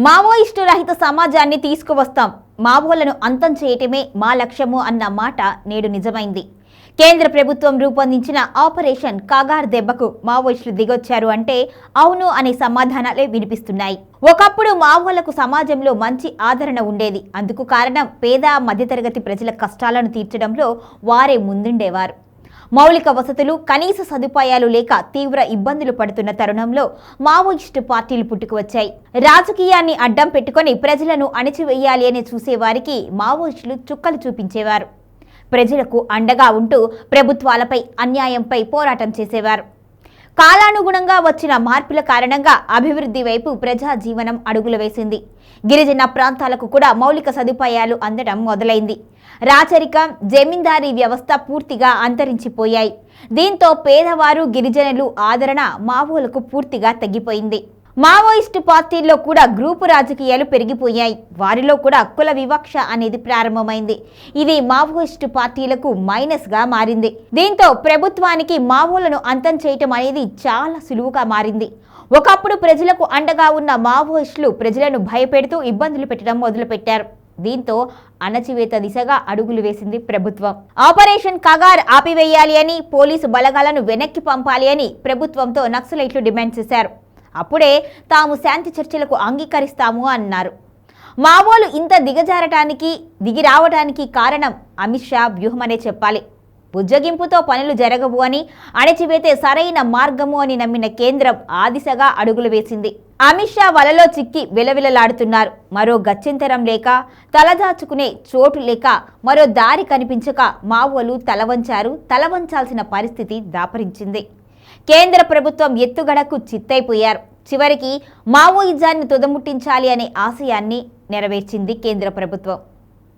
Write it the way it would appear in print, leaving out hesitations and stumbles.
Maoist రహిత సమాజాన్ని తీసుకువస్తాం, మావోలను అంతం చేయటమే మా లక్ష్యము అన్న మాట నేడు నిజమైంది. కేంద్ర ప్రభుత్వం రూపొందించిన ఆపరేషన్ కాగార్ దెబ్బకు మావోయిస్టులు దిగొచ్చారు అంటే అవును అనే సమాధానాలే వినిపిస్తున్నాయి. ఒకప్పుడు మావోలకు సమాజంలో మంచి ఆదరణ ఉండేది. అందుకు కారణం పేద మధ్యతరగతి ప్రజల కష్టాలను తీర్చడంలో వారే ముందుండేవారు. మౌలిక వసతులు, కనీస సదుపాయాలు లేక తీవ్ర ఇబ్బందులు పడుతున్న తరుణంలో మావోయిస్టు పార్టీలు పుట్టుకువచ్చాయి. రాజకీయాన్ని అడ్డం పెట్టుకుని ప్రజలను అణిచివేయాలి అని చూసేవారికి మావోయిస్టులు చుక్కలు చూపించేవారు. ప్రజలకు అండగా ఉంటూ ప్రభుత్వాలపై అన్యాయంపై పోరాటం చేసేవారు. కాలానుగుణంగా వచ్చిన మార్పుల కారణంగా అభివృద్ధి వైపు ప్రజా జీవనం అడుగులు వేసింది. గిరిజన ప్రాంతాలకు కూడా మౌలిక సదుపాయాలు అందడం మొదలైంది. రాచరికం, జమీందారీ వ్యవస్థ పూర్తిగా అంతరించిపోయాయి. దీంతో పేదవారు, గిరిజనులు ఆదరణ మావోలకు పూర్తిగా తగ్గిపోయింది. మావోయిస్టు పార్టీల్లో కూడా గ్రూపు రాజకీయాలు పెరిగిపోయాయి. వారిలో కూడా కుల వివక్ష అనేది ప్రారంభమైంది. ఇది మావోయిస్టు పార్టీలకు మైనస్గా మారింది. దీంతో ప్రభుత్వానికి మావోలను అంతం చేయటం అనేది చాలా సులువుగా మారింది. ఒకప్పుడు ప్రజలకు అండగా ఉన్న మావోయిస్టులు ప్రజలను భయపెడుతూ ఇబ్బందులు పెట్టడం మొదలుపెట్టారు. దీంతో అణచివేత దిశగా అడుగులు వేసింది ప్రభుత్వం. ఆపరేషన్ కగార్ ఆపివేయాలి అని, పోలీసు బలగాలను వెనక్కి పంపాలి అని ప్రభుత్వంతో నక్సలైట్లు డిమాండ్ చేశారు. అప్పుడే తాము శాంతి చర్చలకు అంగీకరిస్తాము అన్నారు. మావోలు ఇంత దిగి రావడానికి కారణం అమిత్ షా వ్యూహమనే చెప్పాలి. బుజ్జగింపుతో పనులు జరగవు అని, అణచివేతే సరైన మార్గము అని నమ్మిన కేంద్రం ఆ దిశగా అడుగులు వేసింది. అమిత్ షా వలలో చిక్కి విలవిలలాడుతున్నారు. మరో గత్యంతరం లేక, తలదాచుకునే చోటు లేక, మరో దారి కనిపించక మావోలు తలవంచాల్సిన పరిస్థితి దాపరించింది. కేంద్ర ప్రభుత్వం ఎత్తుగడకు చిత్తైపోయారు. చివరికి మావోయిజాన్ని తుదముట్టించాలి అనే ఆశయాన్ని నెరవేర్చింది కేంద్ర ప్రభుత్వం.